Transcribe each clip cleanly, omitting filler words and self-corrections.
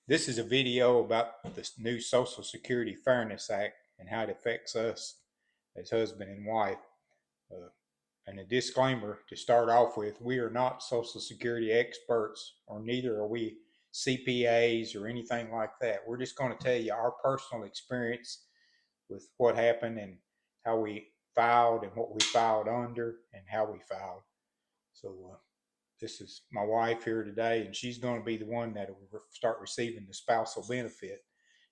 This is a video about the new Social Security Fairness Act and how it affects us as husband and wife. Uh, and a disclaimer to start off with, we are not Social Security experts, or neither are we CPAs or anything like that. We're just going to tell you our personal experience with what happened and how we filed and what we filed under and how we filed. So this is my wife here today, and she's going to be the one that will start receiving the spousal benefit.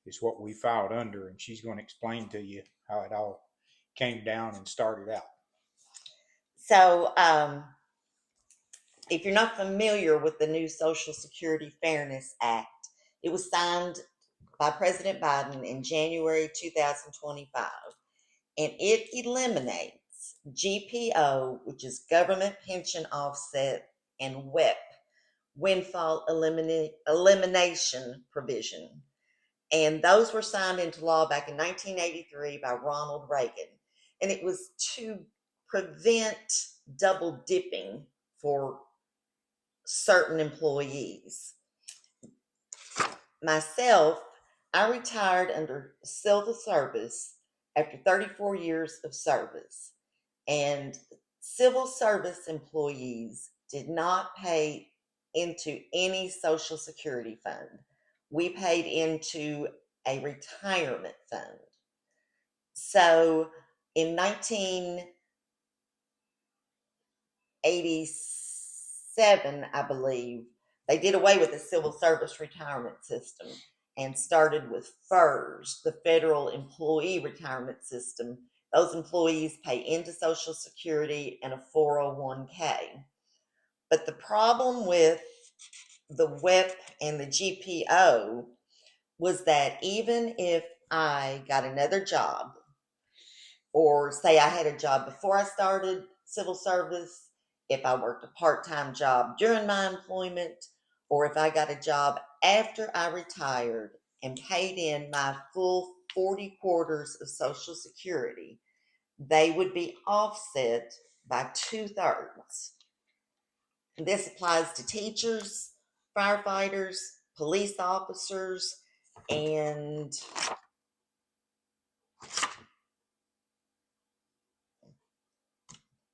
Is what we filed under, and she's going to explain to you how it all came down and started out. So, if you're not familiar with the new Social Security Fairness Act, it was signed by President Biden in January 2025, and it eliminates GPO, which is Government Pension Offset, and WEP, Windfall Elimination Provision. And those were signed into law back in 1983 by Ronald Reagan. And it was to prevent double dipping for certain employees. Myself, I retired under civil service after 34 years of service. And civil service employees did not pay into any Social Security fund. We paid into a retirement fund. So in 1987, I believe, they did away with the civil service retirement system and started with FERS, the Federal Employee Retirement System. Those employees pay into Social Security and a 401k. But the problem with the WEP and the GPO was that even if I got another job, or say I had a job before I started civil service, if I worked a part time job during my employment, or if I got a job after I retired and paid in my full 40 quarters of Social Security, they would be offset by 2/3. This applies to teachers, firefighters, police officers, and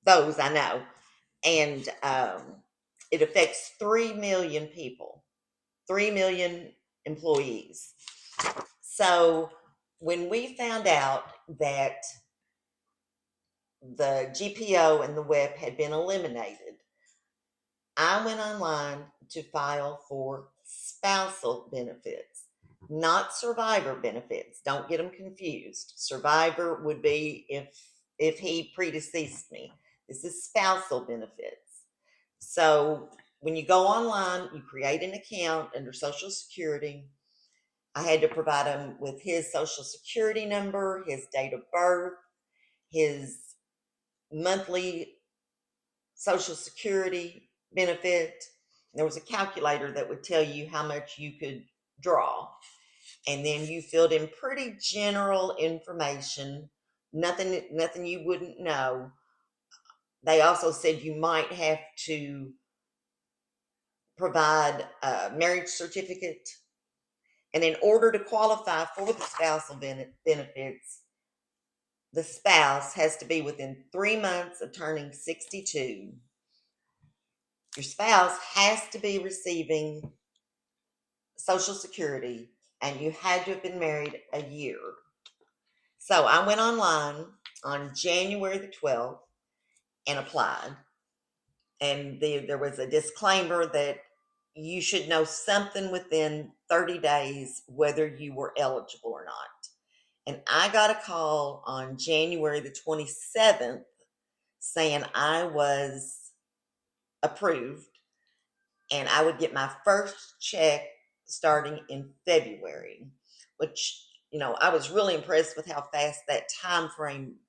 those I know. And it affects 3 million people, 3 million employees. So when we found out that the GPO and the WEP had been eliminated, I went online to file for spousal benefits, not survivor benefits. Don't get them confused. Survivor would be if he predeceased me. This is spousal benefits. So when you go online, you create an account under Social Security. I had to provide him with his Social Security number, his date of birth, his monthly Social Security benefit. There was a calculator that would tell you how much you could draw. And then you filled in pretty general information, nothing you wouldn't know. They also said you might have to provide a marriage certificate. And in order to qualify for the spousal benefits, the spouse has to be within 3 months of turning 62. Your spouse has to be receiving Social Security, and you had to have been married a year. So I went online on January the 12th and applied. And there was a disclaimer that you should know something within 30 days whether you were eligible or not. And I got a call on January the 27th saying I was approved and I would get my first check starting in February, which, I was really impressed with how fast that time frame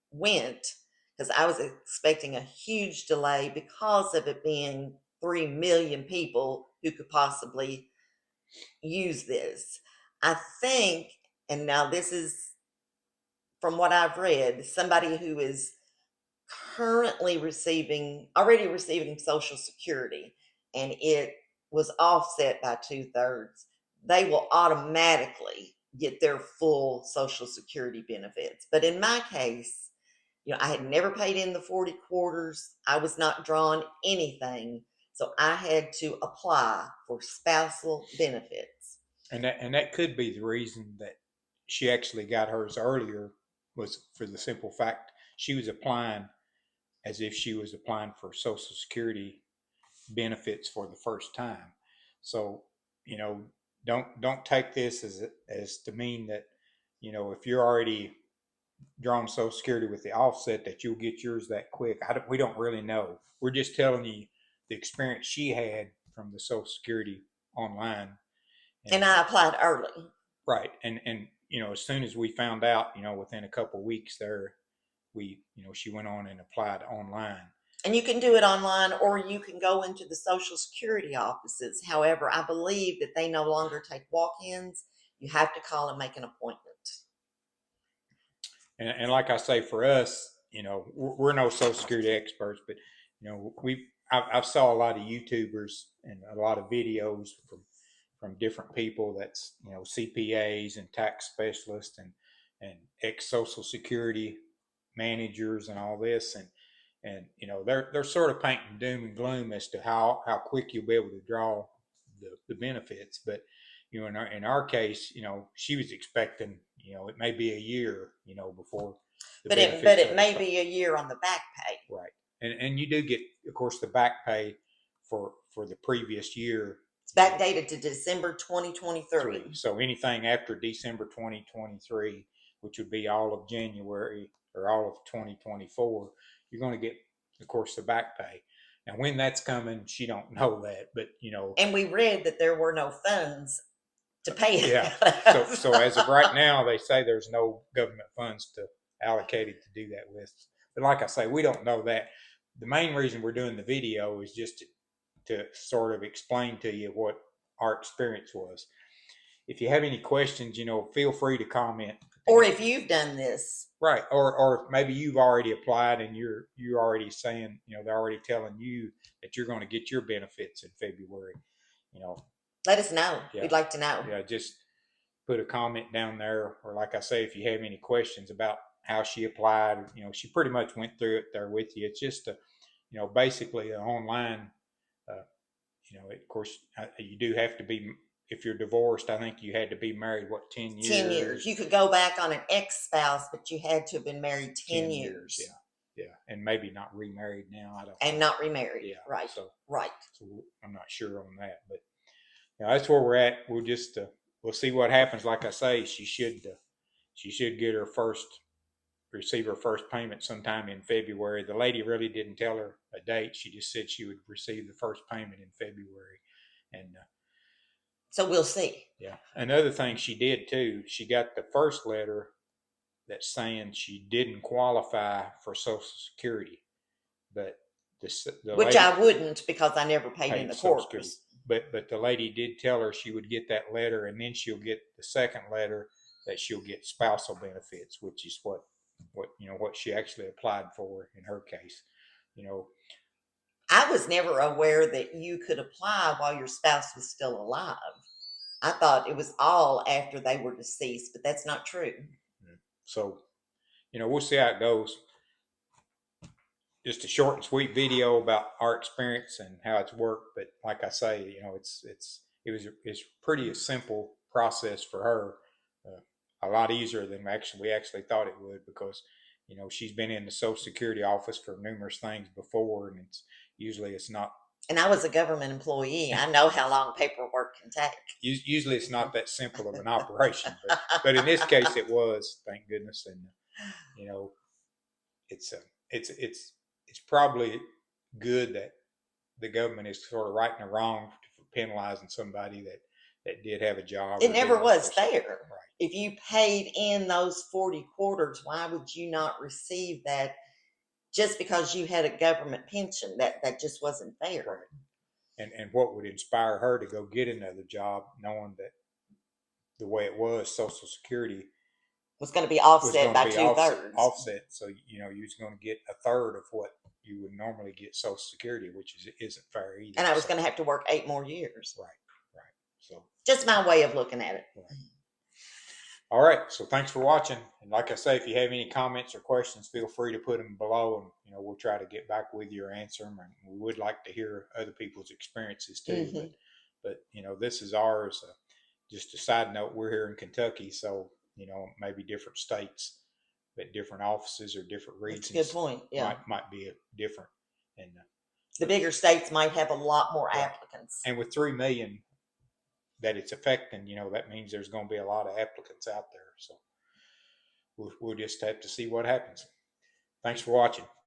went because I was expecting a huge delay because of it being 3 million people who could possibly use this. I think, and now this is from what I've read, somebody who is already receiving Social Security, and it was offset by 2/3. they will automatically get their full Social Security benefits. But in my case, I had never paid in the 40 quarters. I was not drawn anything. So I had to apply for spousal benefits. And that could be the reason that she actually got hers earlier, was for the simple fact she was applying as if she was applying for Social Security benefits for the first time. So, you know, don't take this as to mean that, if you're already drawn Social Security with the offset, that you'll get yours that quick. We don't really know. We're just telling you the experience she had from the Social Security online. And And I applied early. right, and as soon as we found out, within a couple of weeks there, she went on and applied online. And you can do it online or you can go into the Social Security offices. However, I believe that they no longer take walk ins. You have to call and make an appointment. And like I say, for us, we're no Social Security experts, but I've saw a lot of YouTubers and a lot of videos from different people that's CPAs and tax specialists and ex Social Security managers and all this, and they're sort of painting doom and gloom as to how quick you'll be able to draw the benefits. But in our case, she was expecting, it may be a year, before the But benefits it may start. be a year on the back pay. Right, and you do get, of course, the back pay for the previous year. It's backdated to December 2023. So anything after December 2023, which would be all of January or all of 2024, you're going to get, of course, the back pay. Now, when that's coming, she don't know that, but And we read that there were no funds to pay it. yeah. So as of right now, they say there's no government funds to allocated to do that with. But like I say, we don't know that. The main reason we're doing the video is just to sort of explain to you what our experience was. If you have any questions, feel free to comment. Or if you've done this. Right. Or maybe you've already applied and you're already saying, they're already telling you that you're going to get your benefits in February. Let us know. Yeah. We'd like to know. Yeah, just put a comment down there. Or like I say, if you have any questions about how she applied, she pretty much went through it there with you. It's just basically an online, of course, you do have to be, if you're divorced, I think you had to be married, 10 years? 10 years. You could go back on an ex-spouse, but you had to have been married 10 years. Yeah. And maybe not remarried now. I don't know. And not remarried. Yeah. Right. So I'm not sure on that, but that's where we're at. We'll just we'll see what happens. Like I say, she should get receive her first payment sometime in February. The lady really didn't tell her a date. She just said she would receive the first payment in February. And so we'll see. Yeah. Another thing she did too, she got the first letter that's saying she didn't qualify for Social Security, but which lady, I wouldn't, because I never paid in the quarters. But the lady did tell her she would get that letter, and then she'll get the second letter that she'll get spousal benefits, which is what she actually applied for in her case. I was never aware that you could apply while your spouse was still alive. I thought it was all after they were deceased, but that's not true. So, we'll see how it goes. Just a short and sweet video about our experience and how it's worked. But like I say, it's pretty a simple process for her. A lot easier than we actually thought it would, because she's been in the Social Security office for numerous things before, and it's not. And I was a government employee. I know how long paperwork can take. Usually it's not that simple of an operation, but in this case it was, thank goodness. And it's probably good that the government is sort of righting a wrong for penalizing somebody that did have a job. It never was fair. Right. If you paid in those 40 quarters, why would you not receive that just because you had a government pension? That just wasn't fair. Right. And what would inspire her to go get another job, knowing that the way it was, Social Security was going to be offset by 2/3. Offset, so you was going to get a third of what you would normally get Social Security, which isn't fair either. And I was going to have to work 8 more years. Right. So Just my way of looking at it. All right, so thanks for watching. And like I say, if you have any comments or questions, feel free to put them below, and we'll try to get back with you or answer them. And we would like to hear other people's experiences too. Mm-hmm. But this is ours. Just a side note, we're here in Kentucky, so maybe different states, but different offices or different That's a regions good point. Yeah. might be different. And The bigger states might have a lot more right. applicants. And with 3 million that it's affecting, that means there's going to be a lot of applicants out there. So we'll just have to see what happens. Thanks for watching.